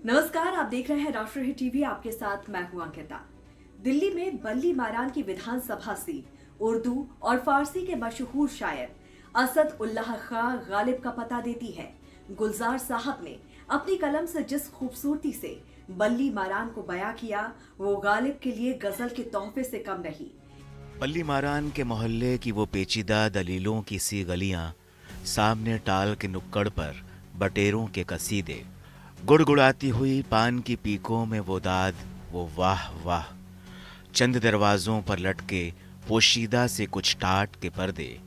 नमस्कार, आप देख रहे हैं राष्ट्रहित टीवी। आपके साथ मैं हूं अंकिता। दिल्ली में बल्ली मारान की विधानसभा सीट उर्दू और फारसी के मशहूर शायर असद उल्लाह खां गालिब का पता देती है। गुलजार साहब ने अपनी कलम से जिस खूबसूरती से बल्ली मारान को बयां किया, वो गालिब के लिए गजल के तोहफे से कम नहीं। बल्ली मारान के मोहल्ले की वो पेचीदा दलीलों की सी गलियां, सामने टाल के नुक्कड़ पर बटेरों के कसीदे, गुड़गुड़ाती हुई पान की पीकों में वो दाद, वो वाह वाह, चंद दरवाज़ों पर लटके पोशीदा से कुछ टाट के पर्दे,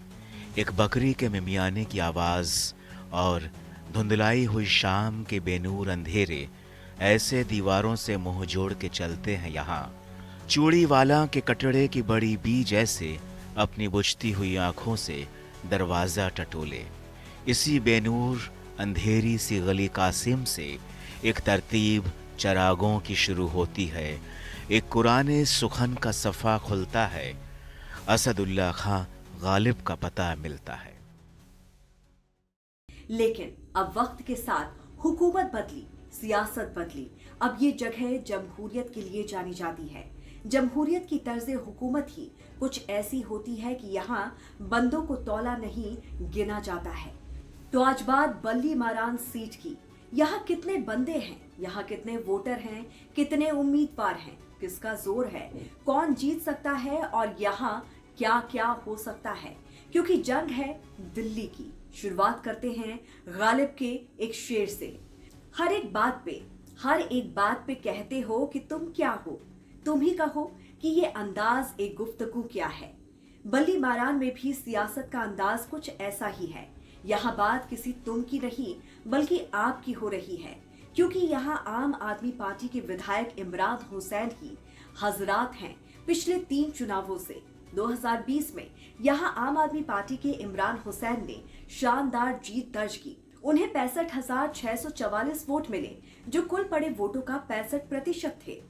एक बकरी के मिमियाने की आवाज़ और धुंधलाई हुई शाम के बेनूर अंधेरे ऐसे दीवारों से मुंह जोड़ के चलते हैं यहाँ। चूड़ी वाला के कटड़े की बड़ी बीज ऐसे अपनी बुझती हुई आंखों से दरवाज़ा टटोले। इसी बेनूर अंधेरी सी गली कासिम से एक तरतीब चरागों की शुरू होती है, एक कुराने सुखन का सफ़ा खुलता है, असदुल्ला खां गालिब का पता मिलता है। लेकिन अब वक्त के साथ हुकूमत बदली, सियासत बदली। अब ये जगह जमहूरियत के लिए जानी जाती है। जमहूरियत की तर्ज हुकूमत ही कुछ ऐसी होती है कि यहाँ बंदों को तौला नहीं गिना जाता है। तो आज बात बल्ली मारान सीट की। यहाँ कितने बंदे हैं, यहाँ कितने वोटर हैं, कितने उम्मीदवार हैं, किसका जोर है, कौन जीत सकता है और यहाँ क्या क्या हो सकता है, क्योंकि जंग है दिल्ली की। शुरुआत करते हैं गालिब के एक शेर से। हर एक बात पे कहते हो कि तुम क्या हो, तुम ही कहो कि ये अंदाज एक गुफ्तगू क्या है। बल्ली मारान में भी सियासत का अंदाज कुछ ऐसा ही है। यहाँ बात किसी तुम की नहीं बल्कि आपकी हो रही है, क्योंकि यहाँ आम आदमी पार्टी के विधायक इमरान हुसैन ही हजरात हैं पिछले 3 चुनावों से। 2020 में यहाँ आम आदमी पार्टी के इमरान हुसैन ने शानदार जीत दर्ज की। उन्हें 65,644 वोट मिले, जो कुल पड़े वोटों का 65% थे।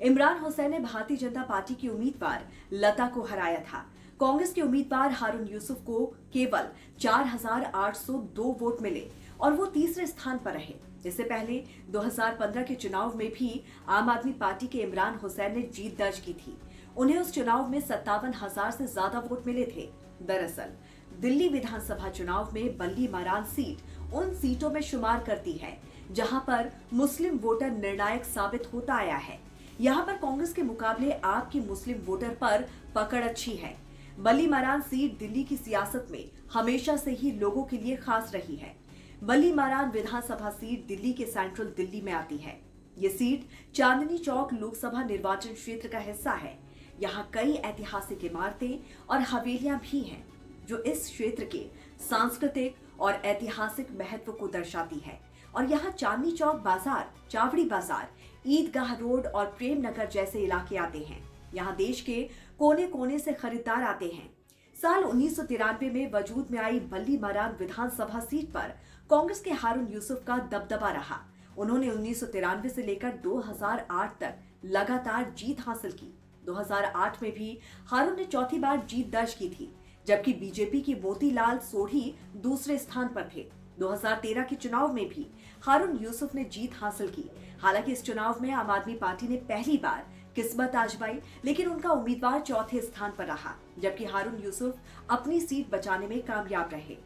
इमरान हुसैन ने भारतीय जनता पार्टी की उम्मीदवार लता को हराया था। कांग्रेस के उम्मीदवार हारून यूसुफ को केवल 4,802 वोट मिले और वो तीसरे स्थान पर रहे। इससे पहले 2015 के चुनाव में भी आम आदमी पार्टी के इमरान हुसैन ने जीत दर्ज की थी। उन्हें उस चुनाव में 57,000 से ज्यादा वोट मिले थे। दरअसल दिल्ली विधानसभा चुनाव में बल्ली मारान सीट उन सीटों में शुमार करती है जहां पर मुस्लिम वोटर निर्णायक साबित होता आया है। यहाँ पर कांग्रेस के मुकाबले आपकी मुस्लिम वोटर पर पकड़ अच्छी है। बल्ली मारान सीट दिल्ली की सियासत में हमेशा से ही लोगों के लिए खास रही है। बल्ली मारान विधानसभा सीट दिल्ली के सेंट्रल दिल्ली में आती है। ये सीट चांदनी चौक लोकसभा निर्वाचन क्षेत्र का हिस्सा है। यहाँ कई ऐतिहासिक इमारतें और हवेलियां भी हैं, जो इस क्षेत्र के सांस्कृतिक और ऐतिहासिक महत्व को दर्शाती है। और यहाँ चांदनी चौक बाजार, चावड़ी बाजार, ईदगाह रोड और प्रेम नगर जैसे इलाके आते हैं। यहाँ देश के कोने कोने से खरीदार आते हैं। साल 1993 में वजूद में आई बल्ली मारान विधानसभा सीट पर कांग्रेस के हारून यूसुफ का दबदबा रहा। उन्होंने 1993 से लेकर 2008 तक लगातार जीत हासिल की। 2008 में भी हारून ने चौथी बार जीत दर्ज की थी, जबकि बीजेपी की मोतीलाल सोढ़ी दूसरे स्थान पर थे। 2013 के चुनाव में भी हारून यूसुफ ने जीत हासिल की। हालांकि इस चुनाव में आम आदमी पार्टी ने पहली बार किस्मत आजमाई, लेकिन उनका उम्मीदवार चौथे स्थान पर रहा, जबकि हारून यूसुफ अपनी सीट बचाने में कामयाब रहे।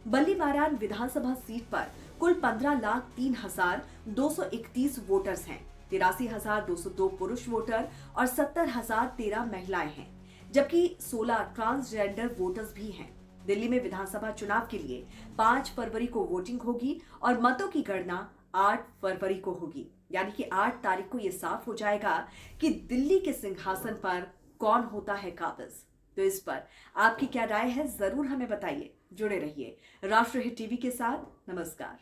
बल्ली मारान विधानसभा सीट पर कुल 15,03,231 वोटर्स हैं। 83,202 पुरुष वोटर और 70,013 महिलाएं हैं, जबकि 16 ट्रांसजेंडर वोटर्स भी हैं। दिल्ली में विधानसभा चुनाव के लिए 5 फरवरी को वोटिंग होगी और मतों की गणना 8 फरवरी को होगी। यानी कि 8 तारीख को यह साफ हो जाएगा कि दिल्ली के सिंहासन पर कौन होता है काबिज। तो इस पर आपकी क्या राय है, जरूर हमें बताइए। जुड़े रहिए राष्ट्रहित टीवी के साथ। नमस्कार।